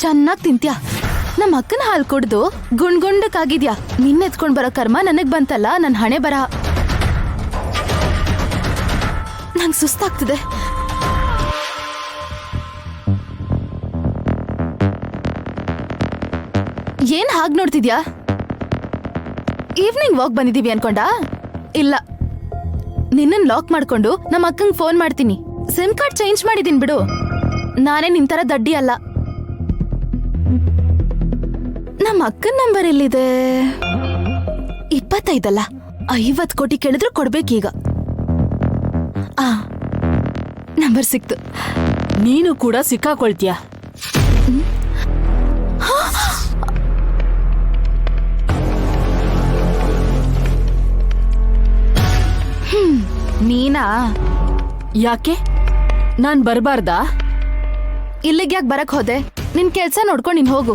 ಚೆನ್ನಾಗ್ ತಿಂತ್ಯಾ. ನಮ್ಮ ಅಕ್ಕನ ಹಾಲು ಕುಡ್ದು ಗುಂಡ್ಗುಂಡಕ್ಕಾಗಿದ್ಯಾ. ನಿನ್ನ ಎತ್ಕೊಂಡ್ ಬರೋ ಕರ್ಮ ನನಗ್ ಬಂತಲ್ಲ, ನನ್ ಹಣೆ ಬರ. ನಂಗ್ ಸುಸ್ತಾಗ್ತಿದೆ. ಏನ್ ಹಾಗ್ ನೋಡ್ತಿದ್ಯಾ? ಈವ್ನಿಂಗ್ ವಾಕ್ ಬಂದಿದೀವಿ ಅನ್ಕೊಂಡಾ? ಇಲ್ಲ, ನಿನ್ನನ್ ಲಾಕ್ ಮಾಡ್ಕೊಂಡು ನಮ್ಮ ಅಕ್ಕಂಗ್ ಫೋನ್ ಮಾಡ್ತೀನಿ. ಸಿಮ್ ಕಾರ್ಡ್ ಚೇಂಜ್ ಮಾಡಿದೀನಿ ಬಿಡು. ನಾನೇ ನಿಂತರ ದಡ್ಡಿ ಅಲ್ಲ. ನಮ್ಮ ಅಕ್ಕನ ನಂಬರ್ ಎಲ್ಲಿದೆ? 25 50 ಕೋಟಿ ಕೇಳಿದ್ರು ಕೊಡ್ಬೇಕೀಗ. ನಂಬರ್ ಸಿಕ್ತು. ನೀನು ಕೂಡ ಸಿಕ್ಕಾಕೊಳ್ತೀಯ. ನೀನಾ? ಯಾಕೆ ನಾನ್ ಬರ್ಬಾರ್ದಾ? ಇಲ್ಲಿಗೆ ಯಾಕೆ ಬರಕ್ ಹೋದೆ? ನಿನ್ ಕೆಲ್ಸ ನೋಡ್ಕೊಂಡು ನೀನ್ ಹೋಗು.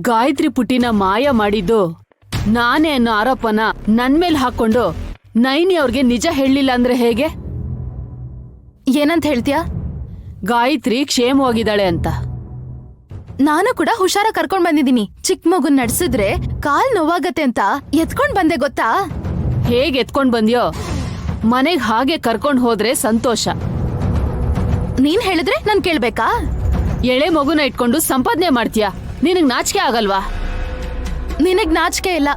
ಗಾಯತ್ರಿ ಪುಟ್ಟಿನ ಮಾಯ ಮಾಡಿದ್ದು ನಾನೇ ಅನ್ನೋ ಆರೋಪನ ನನ್ ಮೇಲ್ ಹಾಕೊಂಡು ನೈನಿ ಅವ್ರಿಗೆ ನಿಜ ಹೇಳಲಿಲ್ಲ ಅಂದ್ರೆ ಹೇಗೆ? ಏನಂತ ಹೇಳ್ತೀಯಾ? ಗಾಯತ್ರಿ ಕ್ಷೇಮವಾಗಿದ್ದಾಳೆ ಅಂತ. ನಾನು ಕೂಡ ಹುಷಾರ ಕರ್ಕೊಂಡ್ ಬಂದಿದ್ದೀನಿ. ಚಿಕ್ಕ ಮಗುನ್ ನಡ್ಸಿದ್ರೆ ಕಾಲ್ ನೋವಾಗತ್ತೆ ಅಂತ ಎತ್ಕೊಂಡ್ ಬಂದೆ ಗೊತ್ತಾ? ಹೇಗ್ ಎತ್ಕೊಂಡ್ ಬಂದ್ಯೋ ಮನೆಗ್ ಹಾಗೆ ಕರ್ಕೊಂಡ್ ಹೋದ್ರೆ ಸಂತೋಷ. ನೀನ್ ಹೇಳಿದ್ರೆ ನಾನ್ ಕೇಳ್ಬೇಕಾ? ಎಳೆ ಮಗುನ ಇಟ್ಕೊಂಡು ಸಂಪಾದನೆ ಮಾಡ್ತೀಯ. ನಿನಗ್ ನಾಚಿಕೆ ಆಗಲ್ವಾ? ನಿನಗ್ ನಾಚಿಕೆ ಇಲ್ಲ.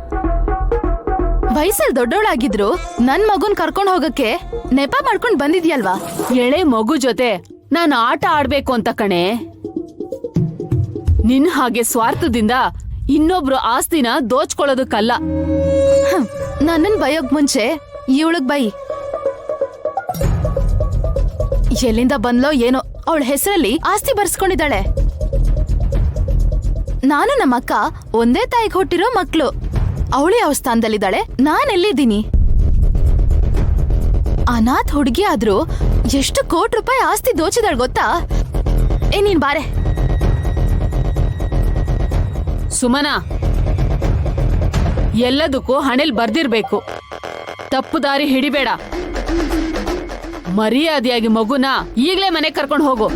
ವಯಸ್ಸಲ್ಲಿ ದೊಡ್ಡೋಳಾಗಿದ್ರು ನನ್ ಮಗುನ್ ಕರ್ಕೊಂಡ್ ಹೋಗಕ್ಕೆ ನೆಪ ಮಾಡ್ಕೊಂಡ್ ಬಂದಿದ್ಯಲ್ವಾ? ಎಳೆ ಮಗು ಜೊತೆ ನಾನು ಆಟ ಆಡ್ಬೇಕು ಅಂತ ಕಣೆ. ನಿನ್ ಹಾಗೆ ಸ್ವಾರ್ಥದಿಂದ ಇನ್ನೊಬ್ರು ಆಸ್ತಿನ ದೋಚ್ಕೊಳ್ಳೋದಕ್ಕಲ್ಲ. ನನ್ನನ್ ಬಯೋಗ್ ಮುಂಚೆ ಇವಳಗ್ ಬೈ. ಎಲ್ಲಿಂದ ಬಂದ್ಲೋ ಏನೋ, ಅವಳ ಹೆಸರಲ್ಲಿ ಆಸ್ತಿ ಬರ್ಸ್ಕೊಂಡಿದ್ದಾಳೆ. ನಾನು ನಮ್ಮ ಅಕ್ಕ ಒಂದೇ ತಾಯಿಗೆ ಹುಟ್ಟಿರೋ ಮಕ್ಳು. ಅವಳಿ ಯಾವ ಸ್ಥಾನದಲ್ಲಿದ್ದಾಳೆ, ನಾನೆಲ್ಲಿದ್ದೀನಿ? ಅನಾಥ್ ಹುಡುಗಿ ಆದ್ರೂ ಎಷ್ಟು ಕೋಟಿ ರೂಪಾಯಿ ಆಸ್ತಿ ದೋಚಿದಾಳ್ ಗೊತ್ತಾ? ನೀನ್ ಬಾರೆ. ಸುಮನಾ, ಎಲ್ಲದಕ್ಕೂ ಹಣೆಲ್ ಬರ್ದಿರ್ಬೇಕು. ತಪ್ಪು ದಾರಿ ಹಿಡಿಬೇಡ. ಮರ್ಯಾದೆಯಾಗಿ ಮಗುನ ಈಗ್ಲೇ ಮನೆ ಕರ್ಕೊಂಡು ಹೋಗು.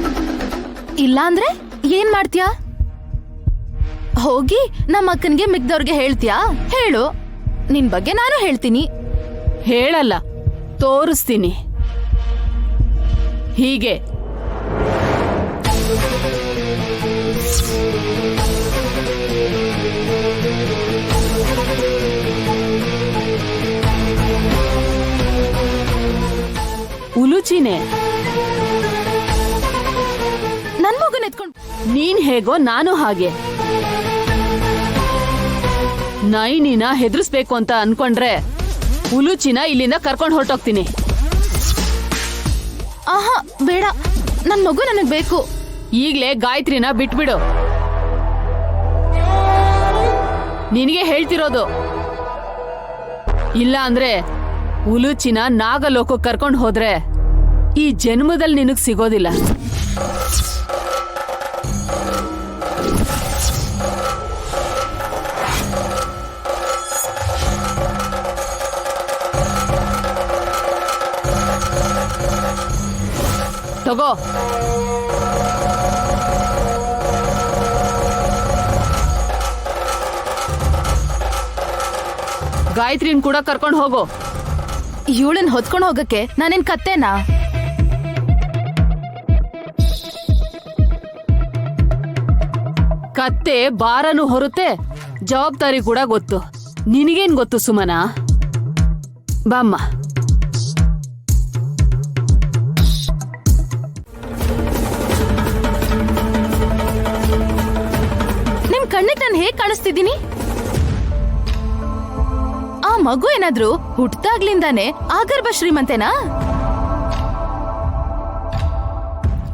ಇಲ್ಲ ಅಂದ್ರೆ ಏನ್ ಮಾಡ್ತೀಯಾ? ಹೋಗಿ ನಮ್ಮ ಅಕ್ಕನ್ಗೆ ಮಿಕ್ದವ್ರಿಗೆ ಹೇಳ್ತೀಯಾ? ಹೇಳು. ನಿನ್ ಬಗ್ಗೆ ನಾನು ಹೇಳ್ತೀನಿ. ಹೇಳಲ್ಲ, ತೋರಿಸ್ತೀನಿ. ಹೀಗೆ ಉಲುಚಿನೇ. ನನ್ ಮಗುನ ಎತ್ಕೊಂಡು ನೀನ್ ಹೇಗೋ ನಾನು ಹಾಗೆ. ನೈನಿನ ಹೆದರ್ಸ್ಬೇಕು ಅಂತ ಅನ್ಕೊಂಡ್ರೆ ಉಲುಚಿನ ಇಲ್ಲಿಂದ ಕರ್ಕೊಂಡು ಹೊರಟೋಗ್ತೀನಿ. ಆಹಾ ಬೇಡ, ನನ್ ಮಗು ನನಗ್ ಬೇಕು. ಈಗ್ಲೇ ಗಾಯತ್ರಿನ ಬಿಟ್ಬಿಡು. ನಿನಗೆ ಹೇಳ್ತಿರೋದು. ಇಲ್ಲ ಅಂದ್ರೆ ಉಲುಚಿನ ನಾಗಲೋಕಕ್ಕೆ ಕರ್ಕೊಂಡು ಹೋದ್ರೆ ಈ ಜನ್ಮದಲ್ಲಿ ನಿನಗ್ ಸಿಗೋದಿಲ್ಲ. ತಗೋ. ಗಾಯತ್ರಿನ್ ಕೂಡ ಕರ್ಕೊಂಡು ಹೋಗು. ಇವಳನ್ ಹೊತ್ಕೊಂಡು ಹೋಗಕ್ಕೆ ನಾನೇನ್ ಕತ್ತೇನಾ? ಕತ್ತೆ ಬಾರನು ಹೊರುತ್ತೆ, ಜವಾಬ್ದಾರಿ ಕೂಡ ಗೊತ್ತು. ನಿನಗೇನ್ ಗೊತ್ತು ಸುಮನಾ? ಬಾಮ್ಮ. ನಿಮ್ ಕಣ್ಣಿಗೆ ನಾನು ಹೇಗ್ ಕಾಣಿಸ್ತಿದ್ದೀನಿ? ಆ ಮಗು ಏನಾದ್ರೂ ಹುಟ್ಟಾಗ್ಲಿಂದಾನೆ ಆಗರ್ಭ ಶ್ರೀಮಂತೆನಾ?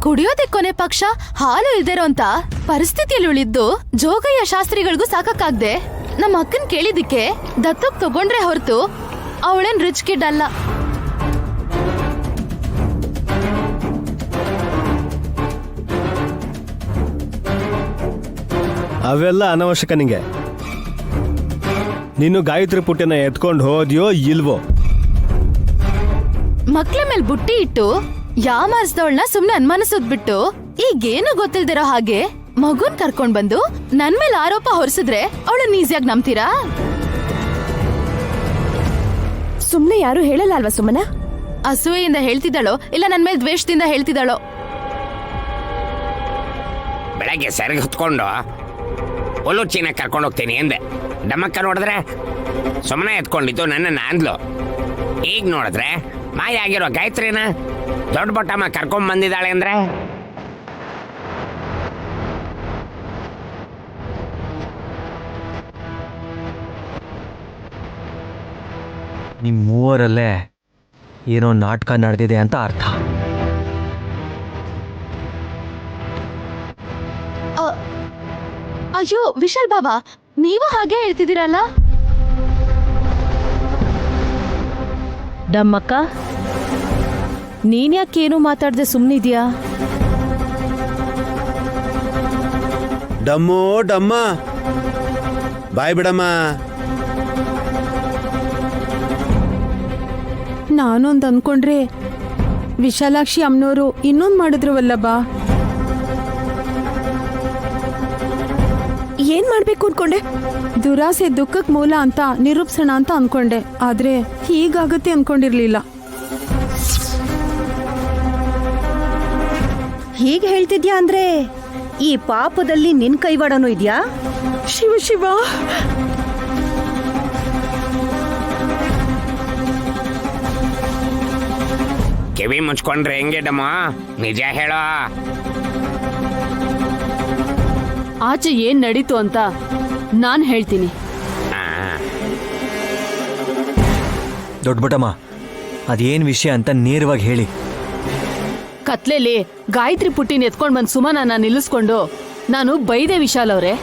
ಕುಡಿಯೋದಕ್ಕೆ ಕೊನೆ ಪಕ್ಷ ಹಾಲು ಇಲ್ದಿರೋ ಅಂತ ಪರಿಸ್ಥಿತಿಯಲ್ಲಿ ಉಳಿದ್ದು ಜೋಗಯ್ಯ ಶಾಸ್ತ್ರಿಗಳಿಗೂ ಸಾಕಾಗ್ದೆ ನಮ್ಮ ಅಕ್ಕನ್ ಕೇಳಿದಿಕ್ಕೆ ದತ್ತಕ್ ತಗೊಂಡ್ರೆ ಹೊರತು ಅವಳೇನ್ ರಿಚ್ ಕಿಡ್ ಅಲ್ಲ. ಅವೆಲ್ಲ ಅನವಶ್ಯಕ ನಿಂಗೆ. ನೀನು ಗಾಯತ್ರಿ ಪುಟ್ಟಿನ ಎತ್ಕೊಂಡು ಹೋದ್ಯೋ ಇಲ್ವೋ? ಮಕ್ಳ ಮೇಲ್ ಬುಟ್ಟಿ ಇಟ್ಟು ಯಾಮಾರಿಸ್ದವಳನ್ನ ಸುಮ್ನೆ ಅನುಮಾನಿಸೋದ್ ಬಿಟ್ಟು ಈಗೇನು ಗೊತ್ತಿಲ್ದಿರೋ ಹಾಗೆ ಮಗುನ್ ಕರ್ಕೊಂಡ್ ಬಂದು ನನ್ ಮೇಲೆ ಆರೋಪ ಹೊರಿಸಿದ್ರೆ ಅವಳನ್ನ ಈಸಿಯಾಗಿ ನಂಬ್ತೀರಾ? ಸುಮ್ನೆ ಯಾರು ಹೇಳಲ್ಲ ಅಲ್ವಾ ಸುಮನ? ಅಸೂಯೆಯಿಂದ ಹೇಳ್ತಿದ್ದಾಳೋ ಇಲ್ಲ ನನ್ ಮೇಲೆ ದ್ವೇಷದಿಂದ ಹೇಳ್ತಿದ್ದಾಳೋ? ಬೆಳಗ್ಗೆ ಸೆರಗ್ ಹೊತ್ಕೊಂಡು ಹುಲ್ಲು ಚೀನ ಕರ್ಕೊಂಡು ಹೋಗ್ತೀನಿ ಎಂದೆ. ಡಮ್ಮಕ್ಕ ನೋಡಿದ್ರೆ ಸುಮ್ಮನೆ ಎತ್ಕೊಂಡಿದ್ದು ನನ್ನ ಅಂದ್ಲು. ಈಗ ನೋಡಿದ್ರೆ ಮಾಯ ಆಗಿರೋ ಗಾಯತ್ರಿನ ದೊಡ್ಡ ಬೊಟ್ಟಮ್ಮ ಕರ್ಕೊಂಡ್ ಬಂದಿದ್ದಾಳೆ ಅಂದ್ರೆ ನಿಮ್ಮ ಮೂವರಲ್ಲೇ ಏನೋ ನಾಟಕ ನಡೆದಿದೆ ಅಂತ ಅರ್ಥ. ಅಯ್ಯೋ ವಿಶಾಲ್ ಬಾಬಾ, ನೀವು ಹಾಗೆ ಹೇಳ್ತಿದ್ದೀರಲ್ಲ? ಡಮ್ಮಕ್ಕ, ನೀನ್ಯಾಕೇನು ಮಾತಾಡ್ದೆ ಸುಮ್ನಿದ್ಯಾ? ಡಮ್ಮೋ ಡಮ್ಮ ಬಾಯ್ ಬಿಡಮ್ಮ. ನಾನೊಂದು ಅನ್ಕೊಂಡ್ರೆ ವಿಶಾಲಾಕ್ಷಿ ಅಮ್ಮನವರು ಇನ್ನೊಂದು ಮಾಡಿದ್ರು ವಲ್ಲಭ. ಏನ್ ಮಾಡ್ಬೇಕು ಅನ್ಕೊಂಡೆ? ದುರಾಸೆ ದುಃಖಕ್ ಮೂಲ ಅಂತ ನಿರೂಪಿಸೋಣ ಅಂತ ಅನ್ಕೊಂಡೆ, ಆದ್ರೆ ಹೀಗಾಗತ್ತೆ ಅನ್ಕೊಂಡಿರ್ಲಿಲ್ಲ. ಹೀಗೆ ಹೇಳ್ತಿದ್ಯಾ ಅಂದ್ರೆ ಈ ಪಾಪದಲ್ಲಿ ನಿನ್ ಕೈವಾಡನೂ ಇದ್ಯಾ? ಶಿವ ಶಿವ, ಕಿವಿ ಮುಚ್ಕೊಂಡ್ರೆ ಹೆಂಗೆ ಡಮ್ಮ? ನಿಜ ಹೇಳೋ. ಆಚೆ ಏನ್ ನಡೀತು ಅಂತ ನಾನ್ ಹೇಳ್ತೀನಿ. ದೊಡ್ಡಬೊಟ್ಟಮ್ಮ, ಅದೇನು ವಿಷಯ ಅಂತ ನೇರವಾಗಿ ಹೇಳಿ. ಕತ್ಲೆಲಿ ಗಾಯತ್ರಿ ಪುಟ್ಟಿನ ಎತ್ಕೊಂಡ್ ಬಂದ್ ಸುಮನನ್ನ ನಿಲ್ಲಿಸ್ಕೊಂಡು ನಾನು ಬೈದೆ ವಿಶಾಲ್ ಅವ್ರೆ.